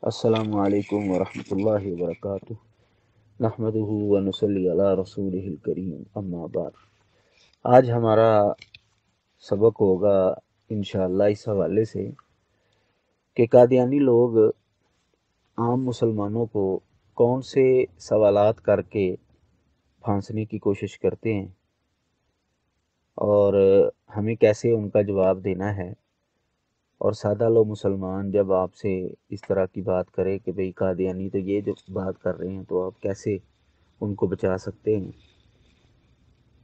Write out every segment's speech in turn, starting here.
السلام علیکم ورحمۃ اللہ وبرکاتہ۔ نحمدہ ونصلی علی رسولہ الکریم، اما بعد۔ آج ہمارا سبق ہوگا انشاءاللہ اس حوالے سے کہ قادیانی لوگ عام مسلمانوں کو کون سے سوالات کر کے پھانسنے کی کوشش کرتے ہیں اور ہمیں کیسے ان کا جواب دینا ہے، اور سادہ لو مسلمان جب آپ سے اس طرح کی بات کرے کہ بھئی قادیانی تو یہ جو بات کر رہے ہیں تو آپ کیسے ان کو بچا سکتے ہیں۔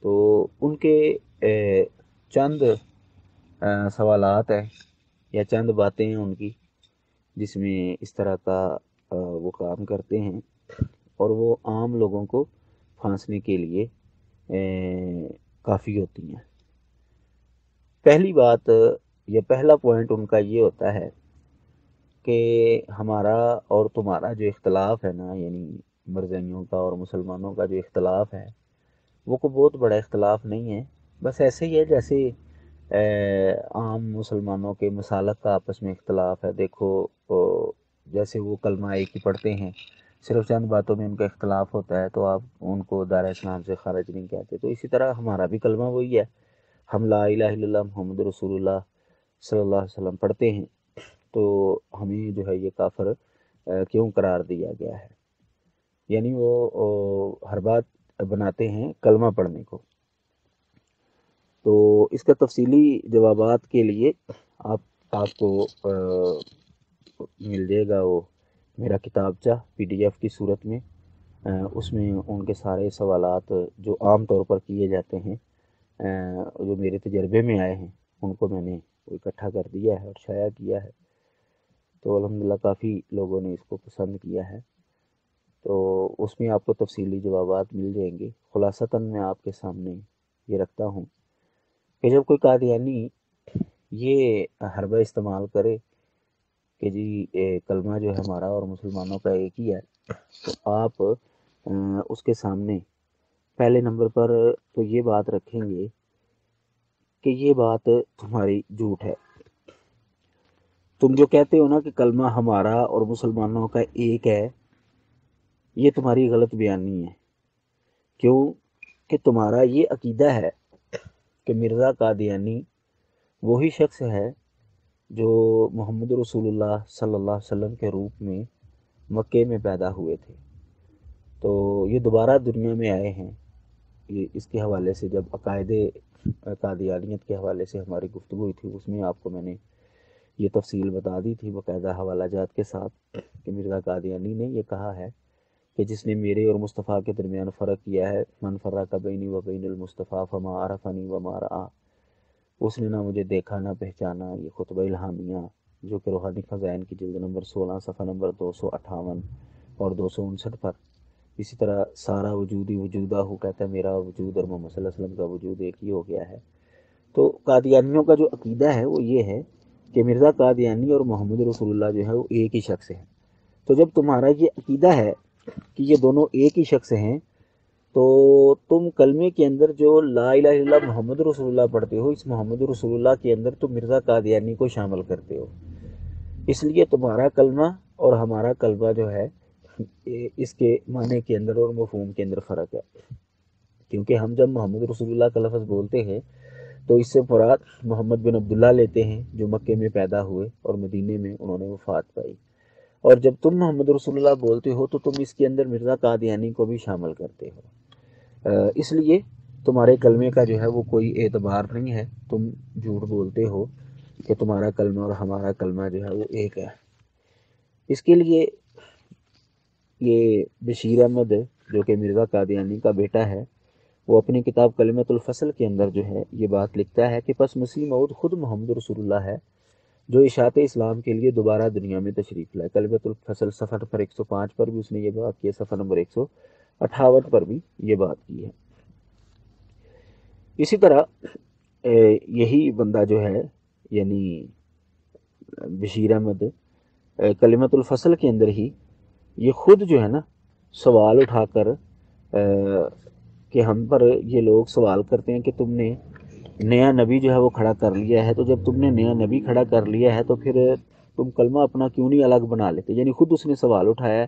تو ان کے چند سوالات ہیں یا چند باتیں ہیں ان کی جس میں اس طرح کا وہ کام کرتے ہیں، اور وہ عام لوگوں کو پھانسنے کے لیے کافی ہوتی ہیں۔ پہلی بات یا پہلا پوائنٹ ان کا یہ ہوتا ہے کہ ہمارا اور تمہارا جو اختلاف ہے نا، یعنی مرزائیوں کا اور مسلمانوں کا جو اختلاف ہے وہ کوئی بہت بڑا اختلاف نہیں ہے، بس ایسے ہی ہے جیسے عام مسلمانوں کے مسالک کا آپس میں اختلاف ہے۔ دیکھو جیسے وہ کلمہ ایک ہی پڑھتے ہیں، صرف چند باتوں میں ان کا اختلاف ہوتا ہے تو آپ ان کو دار اسلام سے خارج نہیں کہتے، تو اسی طرح ہمارا بھی کلمہ وہی ہے، ہم لا الہ الا اللہ محمد رسول اللہ صلی اللہ علیہ وسلم پڑھتے ہیں، تو ہمیں جو ہے یہ کافر کیوں قرار دیا گیا ہے؟ یعنی وہ ہر بات بناتے ہیں کلمہ پڑھنے کو۔ تو اس کا تفصیلی جوابات کے لیے آپ کو مل جائے گا وہ میرا کتابچہ PDF کی صورت میں، اس میں ان کے سارے سوالات جو عام طور پر کیے جاتے ہیں جو میرے تجربے میں آئے ہیں ان کو میں نے اکٹھا کر دیا ہے اور شائع کیا ہے، تو الحمدللہ کافی لوگوں نے اس کو پسند کیا ہے، تو اس میں آپ کو تفصیلی جوابات مل جائیں گے۔ خلاصتاً میں آپ کے سامنے یہ رکھتا ہوں کہ جب کوئی قادیانی یہ حربہ استعمال کرے کہ جی کلمہ جو ہے ہمارا اور مسلمانوں کا ایک ہی ہے، تو آپ اس کے سامنے پہلے نمبر پر تو یہ بات رکھیں گے کہ یہ بات تمہاری جھوٹ ہے۔ تم جو کہتے ہو نا کہ کلمہ ہمارا اور مسلمانوں کا ایک ہے، یہ تمہاری غلط بیانی ہے۔ کیوں کہ تمہارا یہ عقیدہ ہے کہ مرزا قادیانی وہی شخص ہے جو محمد رسول اللہ صلی اللہ علیہ وسلم کے روپ میں مکے میں پیدا ہوئے تھے، تو یہ دوبارہ دنیا میں آئے ہیں۔ یہ اس کے حوالے سے جب عقائد قادیانیت کے حوالے سے ہماری گفتگو ہوئی تھی، اس میں آپ کو میں نے یہ تفصیل بتا دی تھی باقاعدہ حوالہ جات کے ساتھ کہ مرزا قادیانی نے یہ کہا ہے کہ جس نے میرے اور مصطفیٰ کے درمیان فرق کیا ہے، من فرق بینی و بین المصطفیٰ فما عرفنی وما رعا، اس نے نہ مجھے دیکھا نہ پہچانا۔ یہ خطبہ الہامیہ جو کہ روحانی خزائن کی جلد نمبر 16 صفحہ نمبر 258 اور 259 پر۔ اسی طرح سارا وجود ہی وجودہ ہو، کہتا ہے میرا وجود اور محمد صلی اللہ علیہ وسلم کا وجود ایک ہی ہو گیا ہے۔ تو قادیانیوں کا جو عقیدہ ہے وہ یہ ہے کہ مرزا قادیانی اور محمد رسول اللہ جو ہے وہ ایک ہی شخص ہے۔ تو جب تمہارا یہ عقیدہ ہے کہ یہ دونوں ایک ہی شخص ہیں، تو تم کلمے کے اندر جو لا الہ الا اللہ محمد رسول اللہ پڑھتے ہو، اس محمد رسول اللہ کے اندر تم مرزا قادیانی کو شامل کرتے ہو، اس لیے تمہارا کلمہ اور ہمارا کلمہ جو ہے اس کے معنی کے اندر اور مفہوم کے اندر فرق ہے۔ کیونکہ ہم جب محمد رسول اللہ کا لفظ بولتے ہیں تو اس سے مراد محمد بن عبداللہ لیتے ہیں جو مکے میں پیدا ہوئے اور مدینے میں انہوں نے وفات پائی، اور جب تم محمد رسول اللہ بولتے ہو تو تم اس کے اندر مرزا قادیانی کو بھی شامل کرتے ہو، اس لیے تمہارے کلمے کا جو ہے وہ کوئی اعتبار نہیں ہے، تم جھوٹ بولتے ہو کہ تمہارا کلمہ اور ہمارا کلمہ جو ہے وہ ایک ہے۔ اس کے لیے یہ بشیر احمد جو کہ مرزا قادیانی کا بیٹا ہے، وہ اپنی کتاب کلمۃ الفصل کے اندر جو ہے یہ بات لکھتا ہے کہ پس مسیح موعود خود محمد رسول اللہ ہے جو اشاعت اسلام کے لیے دوبارہ دنیا میں تشریف لائے۔ کلمۃ الفصل صفحہ نمبر 105 پر بھی اس نے یہ بات کی ہے، صفحہ نمبر 158 پر بھی یہ بات کی ہے۔ اسی طرح یہی بندہ جو ہے یعنی بشیر احمد کلمۃ الفصل کے اندر ہی یہ خود جو ہے نا سوال اٹھا کر کہ ہم پر یہ لوگ سوال کرتے ہیں کہ تم نے نیا نبی جو ہے وہ کھڑا کر لیا ہے، تو جب تم نے نیا نبی کھڑا کر لیا ہے تو پھر تم کلمہ اپنا کیوں نہیں الگ بنا لیتے؟ یعنی خود اس نے سوال اٹھایا ہے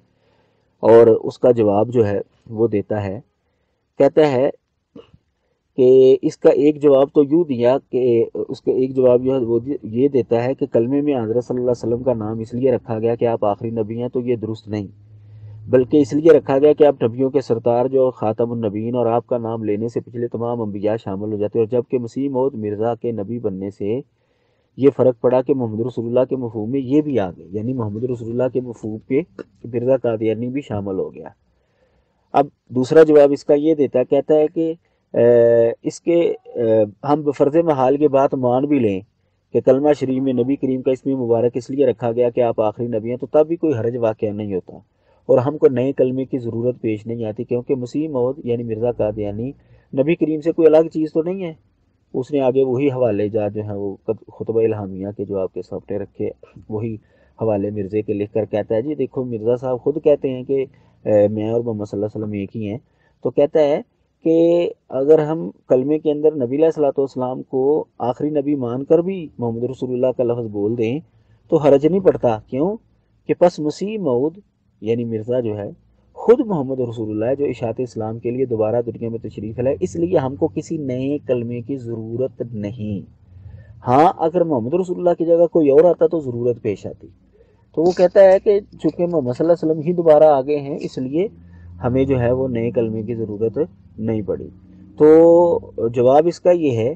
اور اس کا جواب جو ہے وہ دیتا ہے، کہتا ہے کہ اس کا ایک جواب تو یوں دیا کہ اس کا ایک جواب وہ یہ دیتا ہے کہ کلمے میں حضرت صلی اللہ علیہ وسلم کا نام اس لیے رکھا گیا کہ آپ آخری نبی ہیں، تو یہ درست نہیں، بلکہ اس لیے رکھا گیا کہ آپ نبیوں کے سردار جو خاتم النبیین، اور آپ کا نام لینے سے پچھلے تمام انبیاء شامل ہو جاتے ہیں، اور جب کہ مسیح موعود مرزا کے نبی بننے سے یہ فرق پڑا کہ محمد رسول اللہ کے مفہوم میں یہ بھی آ گئے، یعنی محمد رسول اللہ کے مفہوم پہ مرزا قادیانی بھی شامل ہو گیا۔ اب دوسرا جواب اس کا یہ دیتا ہے، کہتا ہے کہ اس کے ہم بفرض محال کے بات مان بھی لیں کہ کلمہ شریف میں نبی کریم کا اسم مبارک اس لیے رکھا گیا کہ آپ آخری نبی ہیں، تو تب بھی کوئی حرج واقعہ نہیں ہوتا اور ہم کو نئے کلمے کی ضرورت پیش نہیں آتی، کیونکہ مسیح موعود یعنی مرزا قادیانی نبی کریم سے کوئی الگ چیز تو نہیں ہے۔ اس نے آگے وہی حوالے جات جو ہیں وہ خطبہ الہامیہ کے جو آپ کے سامنے رکھے، وہی حوالے مرزے کے لکھ کر کہتا ہے، جی دیکھو مرزا صاحب خود کہتے ہیں کہ میں اور محمد صلی اللہ علیہ وسلم ایک ہی ہیں، تو کہتا ہے کہ اگر ہم کلمے کے اندر نبی علیہ الصلوۃ والسلام کو آخری نبی مان کر بھی محمد رسول اللہ کا لفظ بول دیں تو حرج نہیں پڑتا، کیوں کہ پس مسیح موعود یعنی مرزا جو ہے خود محمد رسول اللہ ہے جو اشاعت اسلام کے لیے دوبارہ دنیا میں تشریف لائے، اس لیے ہم کو کسی نئے کلمے کی ضرورت نہیں۔ ہاں اگر محمد رسول اللہ کی جگہ کوئی اور آتا تو ضرورت پیش آتی۔ تو وہ کہتا ہے کہ چونکہ محمد صلی اللہ علیہ وسلم ہی دوبارہ آگے ہیں، اس لیے ہمیں جو ہے وہ نئے کلمے کی ضرورت نہیں پڑی۔ تو جواب اس کا یہ ہے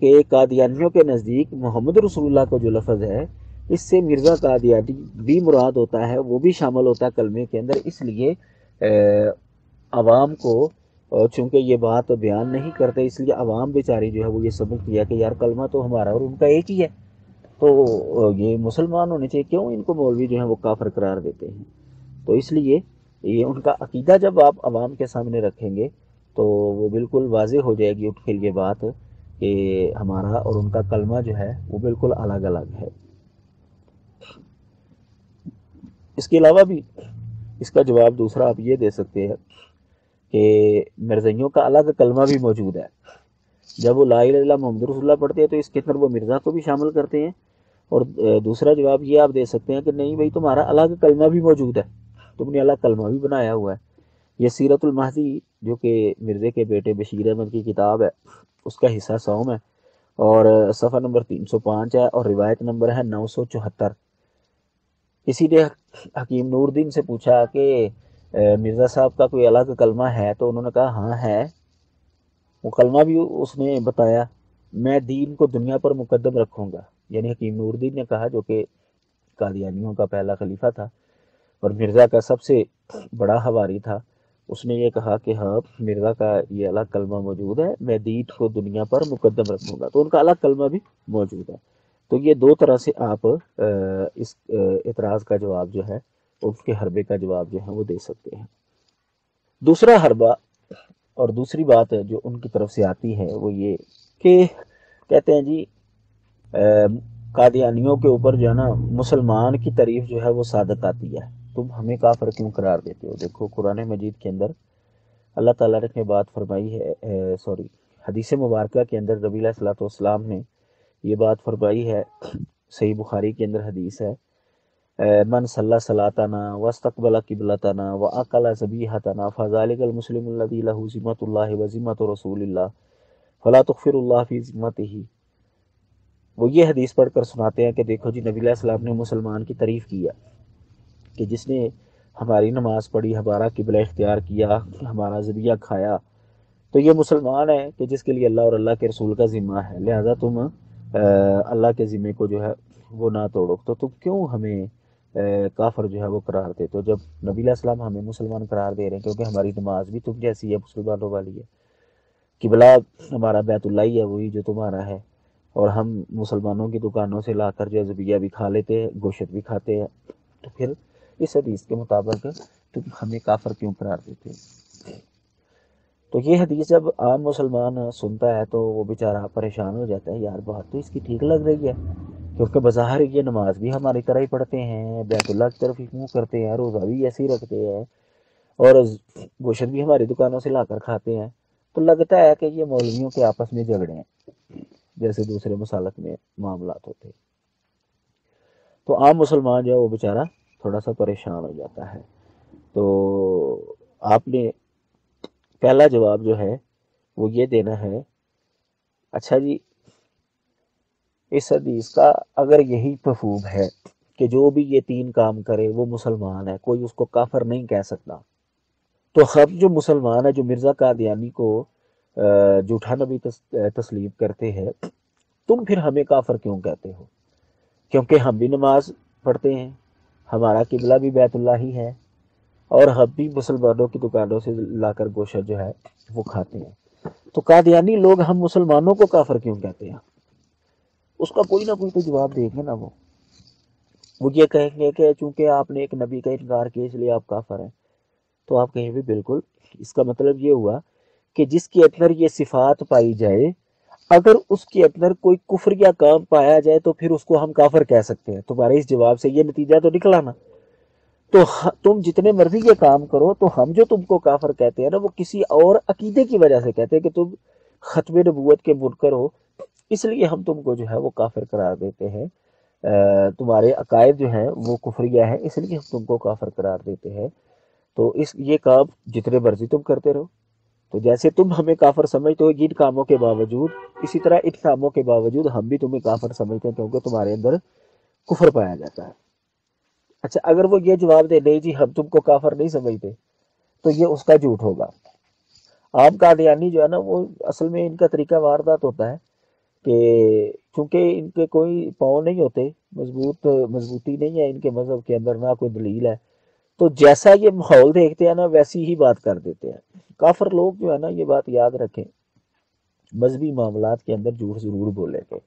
کہ قادیانیوں کے نزدیک محمد رسول اللہ کو جو لفظ ہے اس سے مرزا قادیانی بھی مراد ہوتا ہے، وہ بھی شامل ہوتا ہے کلمے کے اندر، اس لیے عوام کو چونکہ یہ بات بیان نہیں کرتے، اس لیے عوام بیچاری جو ہے وہ یہ سبق دیا کہ یار کلمہ تو ہمارا اور ان کا ایک ہی ہے، تو یہ مسلمان ہونے چاہیے، کیوں ان کو مولوی جو ہیں وہ کافر قرار دیتے ہیں؟ تو اس لیے یہ ان کا عقیدہ جب آپ عوام کے سامنے رکھیں گے تو وہ بالکل واضح ہو جائے گی اٹھ کے یہ بات کہ ہمارا اور ان کا کلمہ جو ہے وہ بالکل الگ الگ ہے۔ اس کے علاوہ بھی اس کا جواب دوسرا آپ یہ دے سکتے ہیں کہ مرزائیوں کا الگ کلمہ بھی موجود ہے، جب وہ لا الہ الا اللہ محمد رسول اللہ پڑھتے ہیں تو اس کے اندر وہ مرزا کو بھی شامل کرتے ہیں، اور دوسرا جواب یہ آپ دے سکتے ہیں کہ نہیں بھائی تمہارا الگ کلمہ بھی موجود ہے، تم نے الگ کلمہ بھی بنایا ہوا ہے۔ یہ سیرت المہدی جو کہ مرزے کے بیٹے بشیر احمد کی کتاب ہے اس کا حصہ 100 ہے، اور صفحہ نمبر 305 ہے، اور روایت نمبر ہے 974۔ کسی نے حکیم نور الدین سے پوچھا کہ مرزا صاحب کا کوئی الگ کلمہ ہے، تو انہوں نے کہا ہاں ہے، وہ کلمہ بھی اس نے بتایا، میں دین کو دنیا پر مقدم رکھوں گا، یعنی حکیم نور الدین نے کہا جو کہ قادیانیوں کا پہلا خلیفہ تھا اور مرزا کا سب سے بڑا حواری تھا، اس نے یہ کہا کہ ہاں مرزا کا یہ الگ کلمہ موجود ہے، میں دین کو دنیا پر مقدم رکھوں گا، تو ان کا الگ کلمہ بھی موجود ہے۔ تو یہ دو طرح سے آپ اس اعتراض کا جواب جو ہے اس کے حربے کا جواب جو ہے وہ دے سکتے ہیں۔ دوسرا حربہ اور دوسری بات جو ان کی طرف سے آتی ہے وہ یہ کہ کہتے ہیں جی قادیانیوں کے اوپر جو ہے نا مسلمان کی تعریف جو ہے وہ سعادت آتی ہے، تم ہمیں کافر کیوں قرار دیتے ہو؟ دیکھو قرآن مجید کے اندر اللہ تعالیٰ نے بات فرمائی ہے، حدیث مبارکہ کے اندر نبی علیہ الصلوۃ والسلام نے یہ بات فرمائی ہے، صحیح بخاری کے اندر حدیث ہے، من صلی صلاتنا واستقبل قبلتنا واکل ذبیحتنا فذلک المسلم الذی له ذمۃ اللہ وذمۃ رسول اللہ فلا تغفر اللہ فی ذمتہ۔ وہ یہ حدیث پڑھ کر سناتے ہیں کہ دیکھو جی نبی علیہ السلام نے مسلمان کی تعریف کیا کہ جس نے ہماری نماز پڑھی، ہمارا قبلہ اختیار کیا، ہمارا ذبیحہ کھایا، تو یہ مسلمان ہے کہ جس کے لیے اللہ اور اللہ کے رسول کا ذمہ ہے، لہذا تم اللہ کے ذمے کو جو ہے وہ نہ توڑو، تو تم کیوں ہمیں کافر جو ہے وہ قرار دیتے ہو، جب نبی علیہ السلام ہمیں مسلمان قرار دے رہے ہیں، کیونکہ ہماری نماز بھی تم جیسی ہے، مسلمانوں والی ہے، قبلہ ہمارا بیت اللہ ہی ہے، وہی جو تمہارا ہے، اور ہم مسلمانوں کی دکانوں سے لا کر جو ذبیحہ بھی کھا لیتے ہیں، گوشت بھی کھاتے ہیں، تو پھر اس حدیث کے مطابق تم ہمیں کافر کیوں قرار دیتے ہیں؟ تو یہ حدیث جب عام مسلمان سنتا ہے تو وہ بیچارہ پریشان ہو جاتا ہے، یار بات تو اس کی ٹھیک لگ رہی ہے، کیونکہ بظاہر یہ نماز بھی ہماری طرح ہی پڑھتے ہیں، بیت اللہ کی طرف ہی منہ کرتے ہیں، روزہ بھی ایسے ہی رکھتے ہیں، اور گوشت بھی ہماری دکانوں سے لا کر کھاتے ہیں، تو لگتا ہے کہ یہ مولویوں کے آپس میں جھگڑے ہیں جیسے دوسرے مسالک میں معاملات ہوتے ہیں۔ تو عام مسلمان جو ہے وہ بیچارہ تھوڑا سا پریشان ہو جاتا ہے۔ تو آپ نے پہلا جواب جو ہے وہ یہ دینا ہے، اچھا جی اس حدیث کا اگر یہی مفہوم ہے کہ جو بھی یہ تین کام کرے وہ مسلمان ہے، کوئی اس کو کافر نہیں کہہ سکتا، تو ہم جو مسلمان ہے جو مرزا قادیانی کو جھوٹا نبی تسلیم کرتے ہیں، تم پھر ہمیں کافر کیوں کہتے ہو؟ کیونکہ ہم بھی نماز پڑھتے ہیں، ہمارا قبلہ بھی بیت اللہ ہی ہے، اور ہم بھی مسلمانوں کی دکانوں سے لا کر گوشت جو ہے وہ کھاتے ہیں، تو قادیانی لوگ ہم مسلمانوں کو کافر کیوں کہتے ہیں؟ اس کا کوئی نہ کوئی تو جواب دیں گے نا۔ وہ یہ کہیں گے کہ چونکہ آپ نے ایک نبی کا انکار کیا اس لیے آپ کافر ہیں، تو آپ کہیں گے بالکل، اس کا مطلب یہ ہوا کہ جس کے اندر یہ صفات پائی جائے، اگر اس کے اندر کوئی کفر یا کام پایا جائے تو پھر اس کو ہم کافر کہہ سکتے ہیں۔ تمہارے اس جواب سے یہ نتیجہ تو نکلا نا۔ تو تم جتنے مرضی یہ کام کرو، تو ہم جو تم کو کافر کہتے ہیں نا، وہ کسی اور عقیدے کی وجہ سے کہتے ہیں کہ تم ختم نبوت کے منکر ہو، اس لیے ہم تم کو جو ہے وہ کافر قرار دیتے ہیں۔ تمہارے عقائد جو ہیں وہ کفریہ ہے، اس لیے ہم تم کو کافر قرار دیتے ہیں۔ تو یہ کام جتنے مرضی تم کرتے رہو، تو جیسے تم ہمیں کافر سمجھتے ہو ان کاموں کے باوجود، اسی طرح ان کاموں کے باوجود ہم بھی تمہیں کافر سمجھتے ہیں، کیونکہ تمہارے اندر کفر پایا جاتا ہے۔ اچھا اگر وہ یہ جواب دے نہیں جی ہم تم کو کافر نہیں سمجھتے، تو یہ اس کا جھوٹ ہوگا۔ عام قادیانی جو ہے نا، وہ اصل میں ان کا طریقہ واردات ہوتا ہے کہ چونکہ ان کے کوئی پاؤں نہیں ہوتے، مضبوطی نہیں ہے ان کے مذہب کے اندر، نہ کوئی دلیل ہے، تو جیسا یہ ماحول دیکھتے ہیں نا ویسی ہی بات کر دیتے ہیں۔ کافر لوگ جو ہے نا، یہ بات یاد رکھیں، مذہبی معاملات کے اندر جھوٹ ضرور بولیں گے،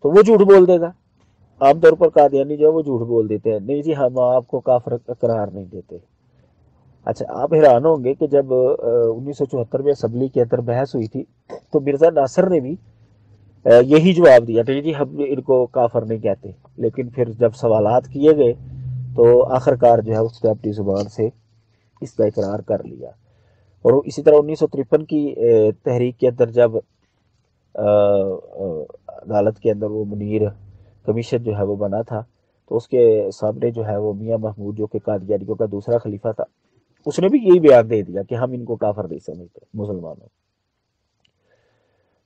تو وہ جھوٹ بول دے گا۔ عام طور پر قادیانی جو ہے وہ جھوٹ بول دیتے ہیں، نہیں جی ہم آپ کو کافر قرار نہیں دیتے۔ اچھا آپ حیران ہوں گے کہ جب 1974 میں اسمبلی کے اندر بحث ہوئی تھی، تو مرزا ناصر نے بھی یہی جواب دیا تھا، جی ہم ان کو کافر نہیں کہتے، لیکن پھر جب سوالات کیے گئے تو آخرکار جو ہے اس نے اپنی زبان سے اس کا اقرار کر لیا۔ اور اسی طرح 1953 کی تحریک کے اندر جب عدالت کے اندر وہ منیر کمیشن جو ہے وہ بنا تھا، تو اس کے سامنے جو ہے وہ میاں محمود جو کہ قادیانیوں کا دوسرا خلیفہ تھا، اس نے بھی یہی بیان دے دیا کہ ہم ان کو کافر نہیں سمجھتے مسلمانوں۔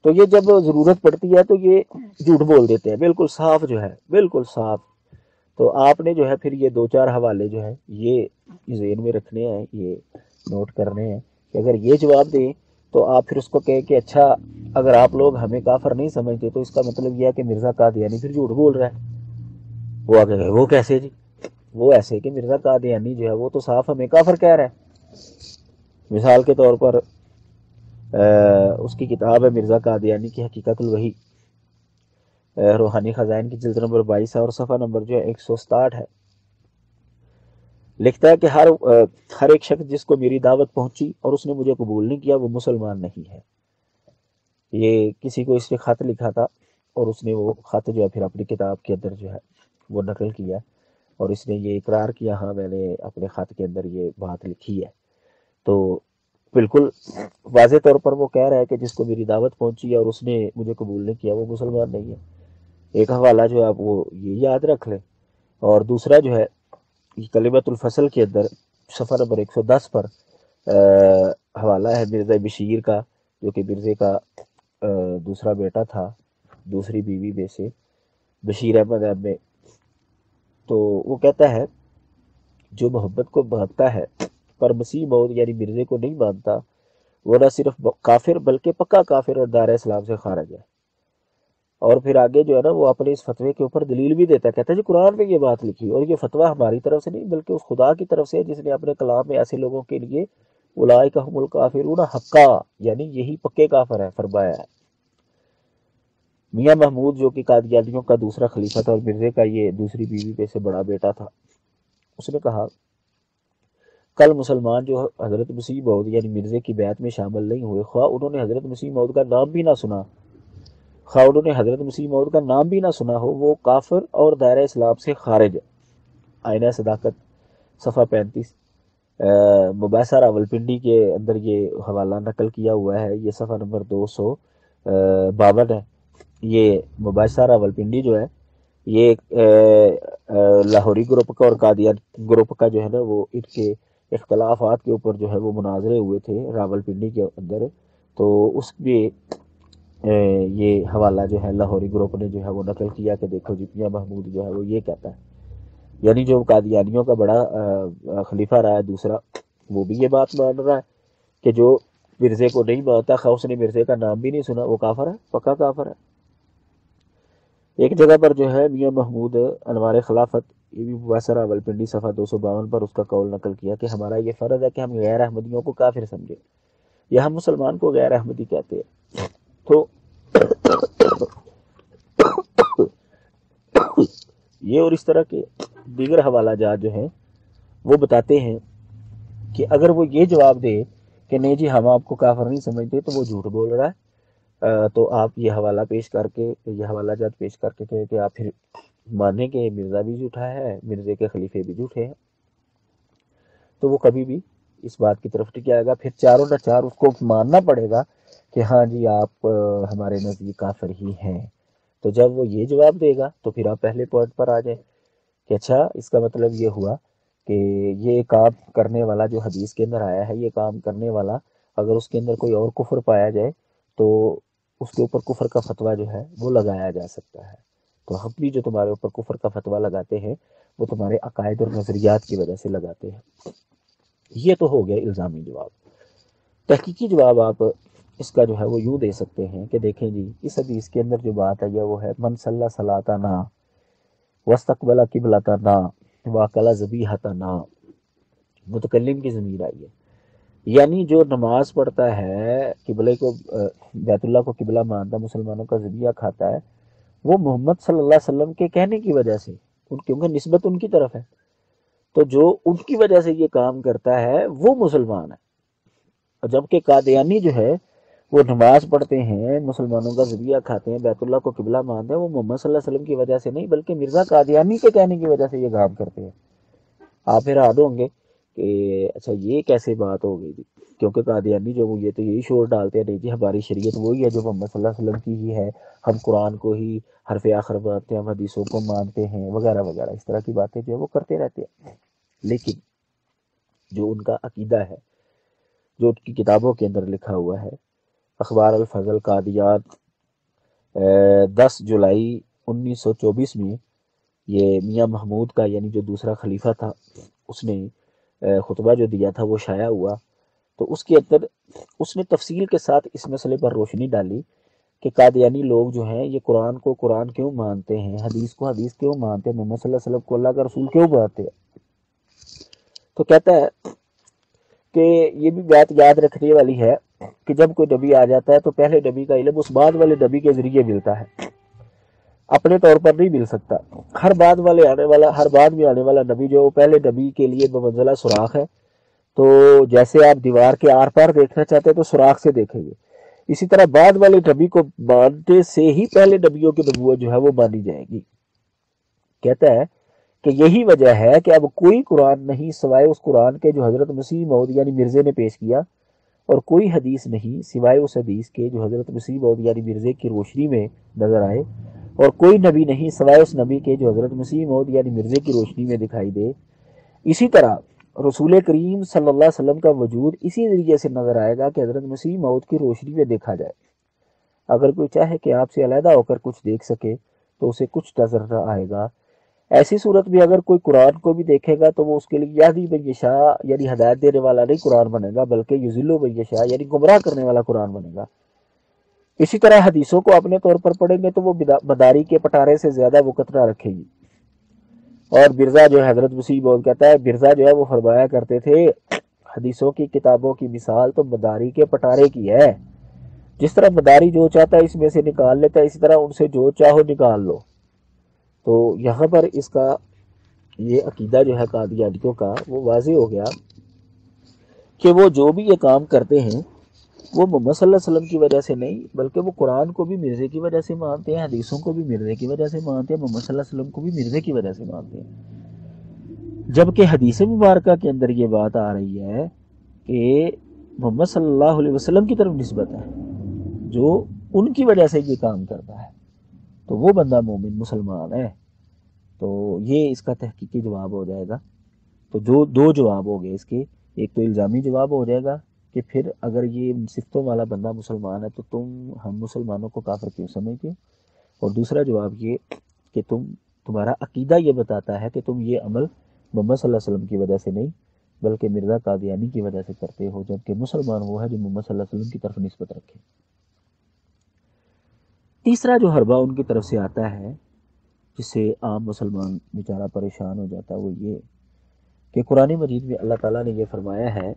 تو یہ جب ضرورت پڑتی ہے تو یہ جھوٹ بول دیتے ہیں، بالکل صاف جو ہے، بالکل صاف۔ تو آپ نے جو ہے پھر یہ دو چار حوالے جو ہے یہ ذہن میں رکھنے ہیں، یہ نوٹ کرنے ہیں کہ اگر یہ جواب دیں تو آپ پھر اس کو کہیں کہ اچھا اگر آپ لوگ ہمیں کافر نہیں سمجھتے تو اس کا مطلب یہ ہے کہ مرزا قادیانی پھر جھوٹ بول رہا ہے۔ وہ آگے گئے، وہ کیسے جی؟ وہ ایسے کہ مرزا قادیانی جو ہے وہ تو صاف ہمیں کافر کہہ رہا ہے۔ مثال کے طور پر اس کی کتاب ہے مرزا قادیانی کی حقیقت الوحی، روحانی خزائن کی جلد نمبر 22 ہے، اور صفحہ نمبر جو ہے 167 ہے۔ لکھتا ہے کہ ہر ایک شخص جس کو میری دعوت پہنچی اور اس نے مجھے قبول نہیں کیا وہ مسلمان نہیں ہے۔ یہ کسی کو اس نے خط لکھا تھا، اور اس نے وہ خط جو ہے پھر اپنی کتاب کے اندر جو ہے وہ نقل کیا، اور اس نے یہ اقرار کیا ہاں میں نے اپنے خط کے اندر یہ بات لکھی ہے۔ تو بالکل واضح طور پر وہ کہہ رہا ہے کہ جس کو میری دعوت پہنچی ہے اور اس نے مجھے قبول نہیں کیا وہ مسلمان نہیں ہے۔ ایک حوالہ جو ہے آپ وہ یہ یاد رکھ لیں، اور دوسرا جو ہے کلمۃ الفصل کے اندر صفحہ نمبر 110 پر حوالہ ہے مرزا بشیر کا، جو کہ مرزے کا دوسرا بیٹا تھا دوسری بیوی میں سے، بشیر احمد میں۔ تو وہ کہتا ہے جو محبت کو مانتا ہے پر مسیح موعود یعنی مرزے کو نہیں مانتا، وہ نہ صرف کافر بلکہ پکا کافر اور دائرہ اسلام سے خارج ہے۔ اور پھر آگے جو ہے نا وہ اپنے اس فتوے کے اوپر دلیل بھی دیتا ہے، کہتا ہے جی قرآن میں یہ بات لکھی، اور یہ فتویٰ ہماری طرف سے نہیں بلکہ اس خدا کی طرف سے ہے جس نے اپنے کلام میں ایسے لوگوں کے لیے اولئک هم الکافرون حقا، یعنی یہی پکے کافر ہے فرمایا ہے۔ میاں محمود جو کہ قادیانیوں کا دوسرا خلیفہ تھا اور مرزے کا یہ دوسری بیوی پہ سے بڑا بیٹا تھا، اس نے کہا کل مسلمان جو حضرت مسیح موعود یعنی مرزے کی بیعت میں شامل نہیں ہوئے، خواہ انہوں نے حضرت مسیح موعود کا نام بھی نہ سنا، ہو، وہ کافر اور دائرہ اسلام سے خارج ہے۔ آئینہ صداقت صفحہ 35، مباحثہ راولپنڈی کے اندر یہ حوالہ نقل کیا ہوا ہے، یہ صفحہ نمبر 252 ہے۔ یہ مباحثہ راولپنڈی جو ہے یہ لاہوری گروپ کا اور قادیان گروپ کا جو ہے نا وہ ان کے اختلافات کے اوپر جو ہے وہ مناظرے ہوئے تھے راول پنڈی کے اندر، تو اس میں یہ حوالہ جو ہے لاہوری گروپ نے جو ہے وہ نقل کیا کہ دیکھو جی میاں محمود جو ہے وہ یہ کہتا ہے، یعنی جو قادیانیوں کا بڑا خلیفہ رہا ہے دوسرا، وہ بھی یہ بات مان رہا ہے کہ جو مرزے کو نہیں مانتا، خواہ اس نے مرزے کا نام بھی نہیں سنا، وہ کافر ہے، پکا کافر ہے۔ ایک جگہ پر جو ہے میاں محمود انوار خلافت، یہ بھی مبصرہ راولپنڈی صفحہ 252 پر اس کا قول نقل کیا کہ ہمارا یہ فرض ہے کہ ہم غیر احمدیوں کو کافر سمجھیں، یا ہم مسلمان کو غیر احمدی کہتے ہیں۔ تو یہ اور اس طرح کے دیگر حوالہ جات جو ہیں وہ بتاتے ہیں کہ اگر وہ یہ جواب دے کہ نہیں جی ہم آپ کو کافر نہیں سمجھتے تو وہ جھوٹ بول رہا ہے۔ تو آپ یہ حوالہ پیش کر کے، یہ حوالہ جات پیش کر کے کہیں کہ آپ پھر مانیں کہ مرزا بھی جھوٹا ہے، مرزے کے خلیفے بھی جھوٹے ہیں، تو وہ کبھی بھی اس بات کی طرف ٹک آئے گا، پھر چاروں نہ چار اس کو ماننا پڑے گا کہ ہاں جی آپ ہمارے نزدیک کافر ہی ہیں۔ تو جب وہ یہ جواب دے گا تو پھر آپ پہلے پوائنٹ پر آ جائیں کہ اچھا اس کا مطلب یہ ہوا کہ یہ کام کرنے والا جو حدیث کے اندر آیا ہے، یہ کام کرنے والا اگر اس کے اندر کوئی اور کفر پایا جائے تو اس کے اوپر کفر کا فتویٰ جو ہے وہ لگایا جا سکتا ہے۔ تو ہم بھی جو تمہارے اوپر کفر کا فتویٰ لگاتے ہیں وہ تمہارے عقائد اور نظریات کی وجہ سے لگاتے ہیں۔ یہ تو ہو گیا الزامی جواب۔ تحقیقی جواب آپ اس کا جو ہے وہ یوں دے سکتے ہیں کہ دیکھیں جی اس حدیث کے اندر جو بات ہے وہ ہے من صلی صلاتنا واستقبل قبلتنا واکل ذبیحتنا، متکلم کی ضمیر آئی ہے، یعنی جو نماز پڑھتا ہے، قبلے کو بیت اللہ کو قبلہ مانتا، مسلمانوں کا ذبیحہ کھاتا ہے، وہ محمد صلی اللہ علیہ وسلم کے کہنے کی وجہ سے، کیونکہ نسبت ان کی طرف ہے، تو جو ان کی وجہ سے یہ کام کرتا ہے وہ مسلمان ہے۔ اور جبکہ قادیانی جو ہے وہ نماز پڑھتے ہیں، مسلمانوں کا ذبیحہ کھاتے ہیں، بیت اللہ کو قبلہ مانتے ہیں، وہ محمد صلی اللہ علیہ وسلم کی وجہ سے نہیں بلکہ مرزا قادیانی کے کہنے کی وجہ سے یہ کام کرتے ہیں۔ آپ پھر یاد ہوں گے کہ اچھا یہ کیسے بات ہو گئی تھی، کیونکہ قادیانی جو وہ یہ تو یہی شور ڈالتے ہیں نہیں جی ہماری شریعت وہی ہے جو محمد صلی اللہ علیہ وسلم کی ہی ہے، ہم قرآن کو ہی حرف آخر مانتے ہیں، ہم حدیثوں کو مانتے ہیں وغیرہ وغیرہ، اس طرح کی باتیں جو ہے وہ کرتے رہتے ہیں۔ لیکن جو ان کا عقیدہ ہے، جو ان کی کتابوں کے اندر لکھا ہوا ہے، اخبار الفضل قادیان 10 جولائی 1924 میں یہ میاں محمود کا یعنی جو دوسرا خلیفہ تھا اس نے خطبہ جو دیا تھا وہ شائع ہوا، تو اس کے اندر اس نے تفصیل کے ساتھ اس مسئلے پر روشنی ڈالی کہ قادیانی لوگ جو ہیں یہ قرآن کو قرآن کیوں مانتے ہیں، حدیث کو حدیث کیوں مانتے ہیں، محمد صلی اللہ علیہ وسلم کو اللہ کا رسول کیوں مانتے ہیں۔ تو کہتا ہے کہ یہ بھی بات یاد رکھنے والی ہے کہ جب کوئی نبی آ جاتا ہے تو پہلے نبی کا علم اس بعد والے نبی کے ذریعے ملتا ہے، اپنے طور پر نہیں مل سکتا۔ ہر بعد میں آنے والا نبی جو پہلے نبی کے لیے بمنزلہ سوراخ ہے، تو جیسے آپ دیوار کے آر پار دیکھنا چاہتے ہیں تو سوراخ سے دیکھیں گے، اسی طرح بعد والے نبی کو مانتے سے ہی پہلے نبیوں کی نبوت جو ہے وہ مانی جائے گی۔ کہتا ہے کہ یہی وجہ ہے کہ اب کوئی قرآن نہیں سوائے اس قرآن کے جو حضرت مسیح موعود یعنی مرزے نے پیش کیا، اور کوئی حدیث نہیں سوائے اس حدیث کے جو حضرت مسیح موعود یعنی مرزے کی روشنی میں نظر آئے، اور کوئی نبی نہیں سوائے اس نبی کے جو حضرت مسیح موعود یعنی مرزے کی روشنی میں دکھائی دے۔ اسی طرح رسول کریم صلی اللہ علیہ وسلم کا وجود اسی ذریعے سے نظر آئے گا کہ حضرت مسیح موعود کی روشنی میں دیکھا جائے۔ اگر کوئی چاہے کہ آپ سے علیحدہ ہو کر کچھ دیکھ سکے تو اسے کچھ نظر نہ آئے گا۔ ایسی صورت میں اگر کوئی قرآن کو بھی دیکھے گا تو وہ اس کے لیے یہدی من یشاء یعنی ہدایت دینے والا نہیں قرآن بنے گا، بلکہ یضل من یشاء یعنی گمراہ کرنے والا قرآن بنے گا۔ اسی طرح حدیثوں کو اپنے طور پر پڑھیں گے تو وہ مداری کے پٹارے سے زیادہ وقت نہ رکھے گی۔ اور برزا جو ہے حضرت مسیح موعود کہتا ہے، برزا جو ہے وہ فرمایا کرتے تھے حدیثوں کی کتابوں کی مثال تو مداری کے پٹارے کی ہے، جس طرح مداری جو چاہتا ہے اس میں سے نکال لیتا ہے، اسی طرح ان سے جو چاہو نکال لو۔ تو یہاں پر اس کا یہ عقیدہ جو ہے قادیانیوں کا وہ واضح ہو گیا کہ وہ جو بھی یہ کام کرتے ہیں وہ محمد صلی اللہ علیہ وسلم کی وجہ سے نہیں بلکہ وہ قرآن کو بھی مرزے کی وجہ سے مانتے ہیں، حدیثوں کو بھی مرزے کی وجہ سے مانتے ہیں، محمد صلی اللہ علیہ وسلم کو بھی مرزے کی وجہ سے مانتے ہیں۔ جبکہ حدیث مبارکہ کے اندر یہ بات آ رہی ہے کہ محمد صلی اللہ علیہ وسلم کی طرف نسبت ہے، جو ان کی وجہ سے یہ کام کرتا ہے، تو وہ بندہ مومن مسلمان ہے۔ تو یہ اس کا تحقیقی جواب ہو جائے گا۔ تو جو دو جواب ہو گئے اس کے، ایک تو الزامی جواب ہو جائے گا کہ پھر اگر یہ صفتوں والا بندہ مسلمان ہے تو ہم مسلمانوں کو کافر کیوں سمجھتے ہو، اور دوسرا جواب یہ کہ تمہارا عقیدہ یہ بتاتا ہے کہ تم یہ عمل محمد صلی اللہ علیہ وسلم کی وجہ سے نہیں بلکہ مرزا قادیانی کی وجہ سے کرتے ہو، جبکہ مسلمان وہ ہے جو محمد صلی اللہ علیہ وسلم کی طرف نسبت رکھے۔ تیسرا جو حربہ ان کی طرف سے آتا ہے جس سے عام مسلمان بیچارہ پریشان ہو جاتا ہے، وہ یہ کہ قرآن مجید میں اللہ تعالیٰ نے یہ فرمایا ہے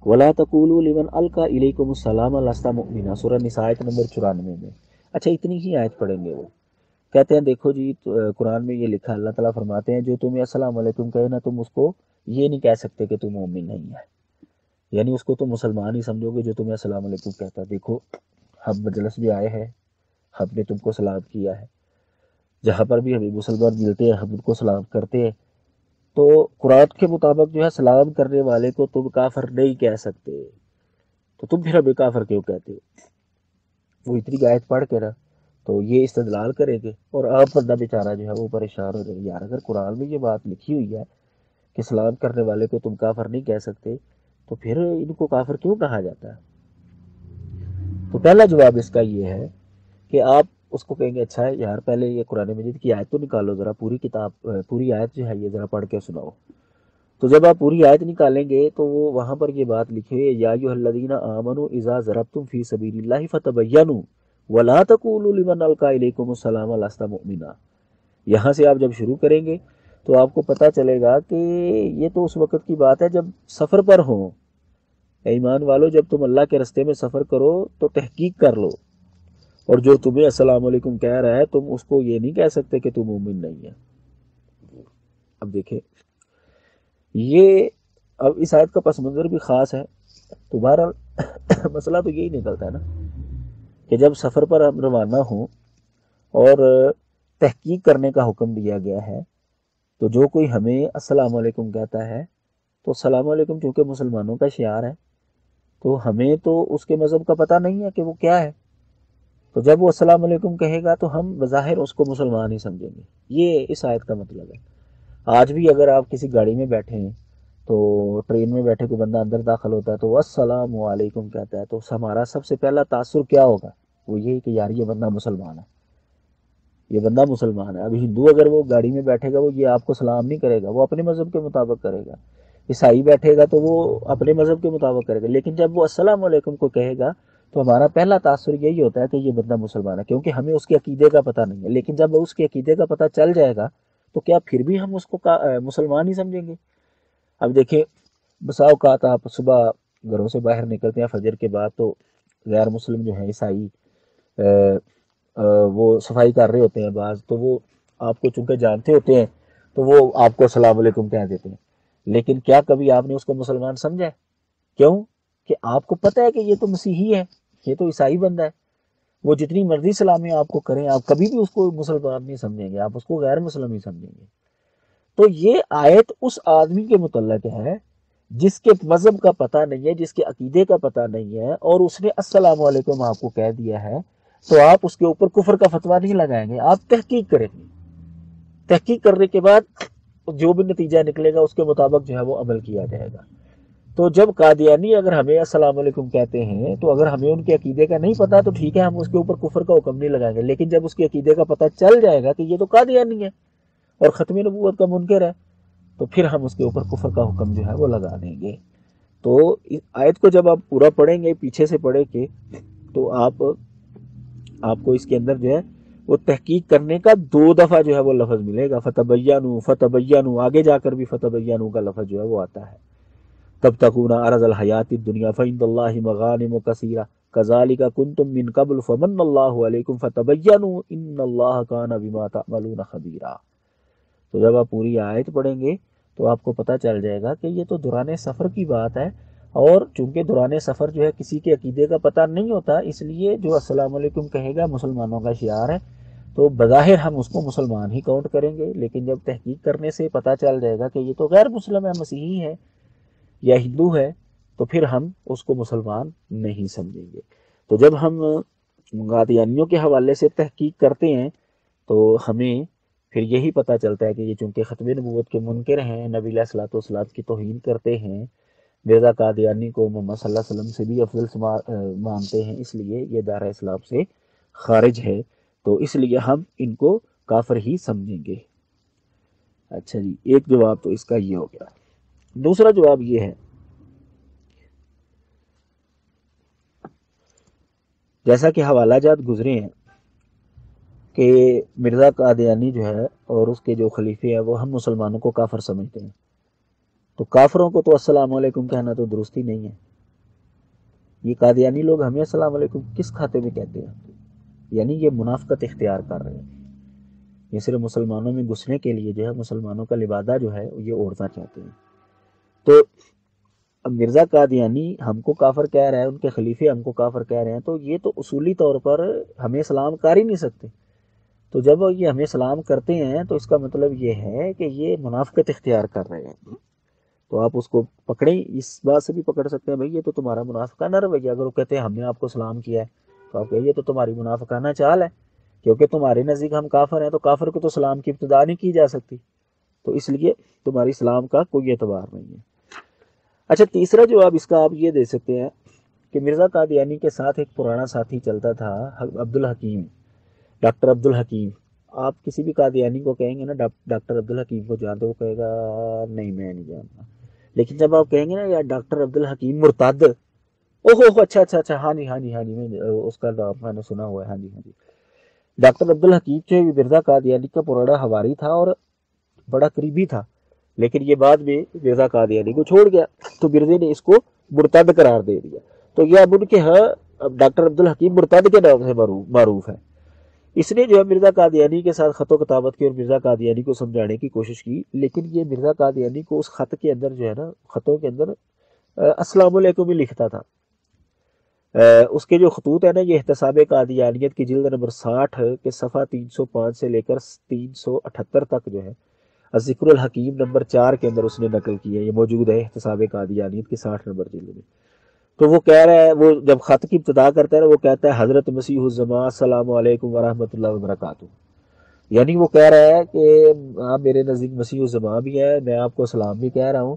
وَلَا تَقُولُوا لِمَنْ أَلْقَى إِلَيْكُمُ السَّلَامَ لَسْتَ مُؤْمِنًا، سورہ نساء آیت نمبر 94 میں۔ اچھا اتنی ہی آیت پڑھیں گے، وہ کہتے ہیں دیکھو جی قرآن میں یہ لکھا، اللہ تعالیٰ فرماتے ہیں جو تمہیں السلام علیکم کہے نا، تم اس کو یہ نہیں کہہ سکتے کہ تم مومن نہیں ہے، یعنی اس کو تم مسلمان ہی سمجھو گے جو تمہیں السلام علیکم کہتا ہے۔ دیکھو ہم مجلس بھی آئے ہیں، ہم نے تم کو سلام کیا ہے، جہاں پر بھی ہمیں مسلمان ملتے ہیں ہم ان کو سلام کرتے ہیں، تو قرآن کے مطابق جو ہے سلام کرنے والے کو تم کافر نہیں کہہ سکتے، تو تم پھر ہمیں کافر کیوں کہتے ہو؟ وہ اتنی آیت پڑھ کے نا تو یہ استدلال کریں گے، اور آپ بندہ بیچارہ جو ہے وہ پریشان ہو جائے گا، یار اگر قرآن میں یہ بات لکھی ہوئی ہے کہ سلام کرنے والے کو تم کافر نہیں کہہ سکتے تو پھر ان کو کافر کیوں کہا جاتا ہے؟ تو پہلا جواب اس کا یہ ہے کہ آپ اس کو کہیں گے اچھا ہے یار پہلے یہ قرآن مجید کی آیت تو نکالو ذرا، پوری کتاب پوری آیت جو ہے یہ ذرا پڑھ کے سناؤ۔ تو جب آپ پوری آیت نکالیں گے تو وہ وہاں پر یہ بات لکھی ہے یا ایھا الذین آمنوا اذا ضربتم فی سبیل اللہ فتبینوا ولا تقولوا لمن القی الیکم السلام لست مؤمنا۔ یہاں سے آپ جب شروع کریں گے تو آپ کو پتہ چلے گا کہ یہ تو اس وقت کی بات ہے جب سفر پر ہوں۔ ایمان والو جب تم اللہ کے رستے میں سفر کرو تو تحقیق کر لو، اور جو تمہیں السلام علیکم کہہ رہا ہے تم اس کو یہ نہیں کہہ سکتے کہ تم مومن نہیں ہے۔ اب دیکھیں یہ اب اس آیت کا پس منظر بھی خاص ہے، تو بہرحال مسئلہ تو یہی نکلتا ہے نا کہ جب سفر پر ہم روانہ ہوں اور تحقیق کرنے کا حکم دیا گیا ہے تو جو کوئی ہمیں السلام علیکم کہتا ہے تو السلام علیکم چونکہ مسلمانوں کا شعار ہے تو ہمیں تو اس کے مذہب کا پتہ نہیں ہے کہ وہ کیا ہے، تو جب وہ السلام علیکم کہے گا تو ہم بظاہر اس کو مسلمان ہی سمجھیں گے۔ یہ اس آیت کا مطلب ہے۔ آج بھی اگر آپ کسی گاڑی میں بیٹھے ہیں تو ٹرین میں بیٹھے کوئی بندہ اندر داخل ہوتا ہے تو وہ السلام علیکم کہتا ہے، تو ہمارا سب سے پہلا تاثر کیا ہوگا؟ وہ یہی کہ یار یہ بندہ مسلمان ہے، یہ بندہ مسلمان ہے۔ اب ہندو اگر وہ گاڑی میں بیٹھے گا وہ یہ آپ کو سلام نہیں کرے گا، وہ اپنے مذہب کے مطابق کرے گا۔ عیسائی بیٹھے گا تو وہ اپنے مذہب کے مطابق کرے گا، لیکن جب وہ السلام علیکم کو کہے گا تو ہمارا پہلا تاثر یہی ہوتا ہے کہ یہ بندہ مسلمان ہے، کیونکہ ہمیں اس کے عقیدے کا پتہ نہیں ہے۔ لیکن جب اس کے عقیدے کا پتہ چل جائے گا تو کیا پھر بھی ہم اس کو مسلمان ہی سمجھیں گے؟ اب دیکھیں بسا اوقات آپ صبح گھروں سے باہر نکلتے ہیں فجر کے بعد تو غیر مسلم جو ہیں عیسائی وہ صفائی کر رہے ہوتے ہیں بعض، تو وہ آپ کو چونکہ جانتے ہوتے ہیں تو وہ آپ کو السلام علیکم کہہ دیتے ہیں، لیکن کیا کبھی آپ نے اس کو مسلمان سمجھا ہے؟ کیوں کہ آپ کو پتہ ہے کہ یہ تو مسیحی ہے، یہ تو عیسائی بندہ ہے، وہ جتنی مرضی سلامی آپ کو کریں آپ کبھی بھی اس کو مسلمان نہیں سمجھیں گے، آپ اس کو غیر مسلم ہی سمجھیں گے۔ تو یہ آیت اس آدمی کے متعلق ہے جس کے مذہب کا پتہ نہیں ہے، جس کے عقیدے کا پتہ نہیں ہے، اور اس نے السلام علیکم آپ کو کہہ دیا ہے، تو آپ اس کے اوپر کفر کا فتویٰ نہیں لگائیں گے، آپ تحقیق کریں گے۔ تحقیق کرنے کے بعد جو بھی نتیجہ نکلے گا اس کے مطابق جو ہے وہ عمل کیا جائے گا۔ تو جب قادیانی اگر ہمیں السلام علیکم کہتے ہیں تو اگر ہمیں ان کے عقیدے کا نہیں پتا تو ٹھیک ہے ہم اس کے اوپر کفر کا حکم نہیں لگائیں گے، لیکن جب اس کے عقیدے کا پتہ چل جائے گا کہ یہ تو قادیانی ہے اور ختم نبوت کا منکر ہے تو پھر ہم اس کے اوپر کفر کا حکم جو ہے وہ لگا دیں گے۔ تو اس آیت کو جب آپ پورا پڑھیں گے پیچھے سے پڑھیں گے تو آپ کو اس کے اندر جو ہے وہ تحقیق کرنے کا 2 دفعہ جو ہے وہ لفظ ملے گا، فتبینوا فتبینوا، آگے جا کر بھی فتبینوا کا لفظ جو ہے وہ آتا ہے۔ تب تکون عرض الحیات الدنیا فعند اللہ مغانم کثیرہ کذالک کنتم من قبل فمن اللہ علیکم فتبینوا ان اللہ کان بما تعملون خبیرا۔ تو جب آپ پوری آیت پڑھیں گے تو آپ کو پتہ چل جائے گا کہ یہ تو دوران سفر کی بات ہے، اور چونکہ دوران سفر جو ہے کسی کے عقیدے کا پتہ نہیں ہوتا، اس لیے جو السلام علیکم کہے گا مسلمانوں کا شعار ہے تو بظاہر ہم اس کو مسلمان ہی کاؤنٹ کریں گے، لیکن جب تحقیق کرنے سے پتہ چل جائے گا کہ یہ تو غیر مسلم ہے، مسیحی ہے یا ہندو ہے، تو پھر ہم اس کو مسلمان نہیں سمجھیں گے۔ تو جب ہم قادیانیوں کے حوالے سے تحقیق کرتے ہیں تو ہمیں پھر یہی پتہ چلتا ہے کہ یہ چونکہ ختم نبوت کے منکر ہیں، نبی علیہ الصلوۃ والسلام کی توہین کرتے ہیں، مرزا قادیانی کو محمد صلی اللہ علیہ وسلم سے بھی افضل مانتے ہیں، اس لیے یہ دار اسلام سے خارج ہے، تو اس لیے ہم ان کو کافر ہی سمجھیں گے۔ اچھا جی، ایک جواب تو اس کا یہ ہو گیا۔ دوسرا جواب یہ ہے، جیسا کہ حوالہ جات گزرے ہیں کہ مرزا قادیانی جو ہے اور اس کے جو خلیفے ہیں وہ ہم مسلمانوں کو کافر سمجھتے ہیں، تو کافروں کو تو السلام علیکم کہنا تو درست ہی نہیں ہے۔ یہ قادیانی لوگ ہمیں السلام علیکم کس کھاتے میں کہتے ہیں؟ یعنی یہ منافقت اختیار کر رہے ہیں، یہ صرف مسلمانوں میں گھسنے کے لیے جو ہے مسلمانوں کا لبادہ جو ہے یہ اوڑھنا چاہتے ہیں۔ تو اب مرزا قادیانی ہم کو کافر کہہ رہا ہے، ان کے خلیفے ہم کو کافر کہہ رہے ہیں، تو یہ تو اصولی طور پر ہمیں سلام کر ہی نہیں سکتے۔ تو جب یہ ہمیں سلام کرتے ہیں تو اس کا مطلب یہ ہے کہ یہ منافقت اختیار کر رہے ہیں۔ تو آپ اس کو پکڑیں، اس بات سے بھی پکڑ سکتے ہیں بھائی یہ تو تمہارا منافقانہ رویہ، اگر وہ کہتے ہیں ہم نے آپ کو سلام کیا ہے تو آپ کہیے تو تمہاری منافقانہ چال ہے، کیونکہ تمہارے نزدیک ہم کافر ہیں، تو کافر کو تو سلام کی ابتدا نہیں کی جا سکتی، تو اس لیے تمہاری سلام کا کوئی اعتبار نہیں ہے۔ اچھا، تیسرا جواب اس کا آپ یہ دے سکتے ہیں کہ مرزا قادیانی کے ساتھ ایک پرانا ساتھی چلتا تھا، عبدالحکیم، ڈاکٹر عبدالحکیم۔ آپ کسی بھی قادیانی کو کہیں گے نا ڈاکٹر عبدالحکیم کو جانتے، وہ کہے گا نہیں میں نہیں جانتا، لیکن جب آپ کہیں گے نا یار ڈاکٹر عبدالحکیم مرتد، اوہ اچھا اچھا اچھا، ہاں جی ہاں جی ہاں جی، میں اس کا نام میں نے سنا ہوا ہے، ہاں جی ہاں جی۔ ڈاکٹر عبدالحکیم جو مرزا قادیانی کا پرانا حواری تھا اور بڑا قریبی تھا، لیکن یہ بعد میں مرزا قادیانی کو چھوڑ گیا، تو مرزے نے اس کو مرتد قرار دے دیا، تو یہ اب ان کے ہاں اب ڈاکٹر عبدالحکیم مرتد کے نام سے معروف ہے۔ اس نے جو ہے مرزا قادیانی کے ساتھ خط و کتابت کی اور مرزا قادیانی کو سمجھانے کی کوشش کی، لیکن یہ مرزا قادیانی کو اس خط کے اندر جو ہے نا، خطوں کے اندر السلام علیکم ہی لکھتا تھا۔ اس کے جو خطوط ہیں نا، یہ احتساب قادیانیت کی جلد نمبر 60 کے صفحہ 305 سے لے کر 378 تک جو ہے، ذکر الحکیم نمبر 4 کے اندر اس نے نقل کی ہے، یہ موجود ہے احتساب قادیانیت کی 60 نمبر جلد میں۔ تو وہ کہہ رہا ہے، وہ جب خط کی ابتدا کرتا ہے نا، وہ کہتا ہے حضرت مسیح الزمان السلام علیکم ورحمۃ اللہ وبرکاتہ، یعنی وہ کہہ رہا ہے کہ آپ میرے نزدیک مسیح الزمان بھی ہے، میں آپ کو سلام بھی کہہ رہا ہوں،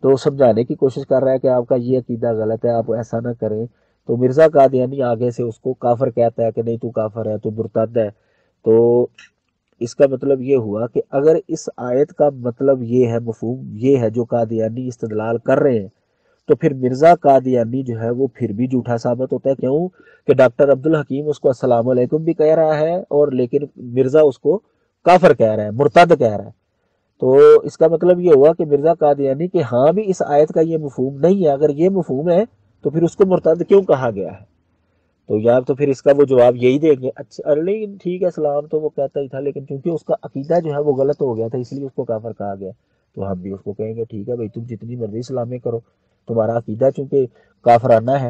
تو سمجھانے کی کوشش کر رہا ہے کہ آپ کا یہ عقیدہ غلط ہے، آپ ایسا نہ کریں۔ تو مرزا قادیانی آگے سے اس کو کافر کہتا ہے کہ نہیں تو کافر ہے، تو مرتد ہے۔ تو اس کا مطلب یہ ہوا کہ اگر اس آیت کا مطلب یہ ہے، مفہوم یہ ہے جو قادیانی استدلال کر رہے ہیں، تو پھر مرزا قادیانی جو ہے وہ پھر بھی جھوٹا ثابت ہوتا ہے۔ کیوں کہ ڈاکٹر عبدالحکیم اس کو السلام علیکم بھی کہہ رہا ہے، اور لیکن مرزا اس کو کافر کہہ رہا ہے، مرتد کہہ رہا ہے۔ تو اس کا مطلب یہ ہوا کہ مرزا قادیانی کہ ہاں بھی اس آیت کا یہ مفہوم نہیں ہے، اگر یہ مفہوم ہے تو پھر اس کو مرتد کیوں کہا گیا ہے؟ تو یا تو پھر اس کا وہ جواب یہی دیں گے، اچھا نہیں ٹھیک ہے سلام تو وہ کہتا ہی تھا، لیکن چونکہ اس کا عقیدہ جو ہے وہ غلط ہو گیا تھا اس لیے اس کو کافر کہا گیا، تو ہم بھی اس کو کہیں گے ٹھیک ہے بھائی تم جتنی مرضی سلامیں کرو، تمہارا عقیدہ چونکہ کافرانہ ہے،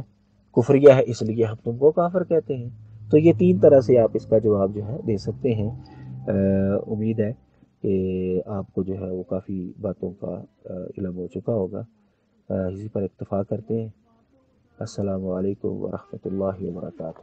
کفریہ ہے، اس لیے ہم تم کو کافر کہتے ہیں۔ تو یہ 3 طرح سے آپ اس کا جواب جو ہے دے سکتے ہیں۔ امید ہے کہ آپ کو جو ہے وہ کافی باتوں کا علم ہو چکا ہوگا۔ اسی پر اکتفا کرتے ہیں۔ السلام علیکم ورحمۃ اللہ وبرکاتہ۔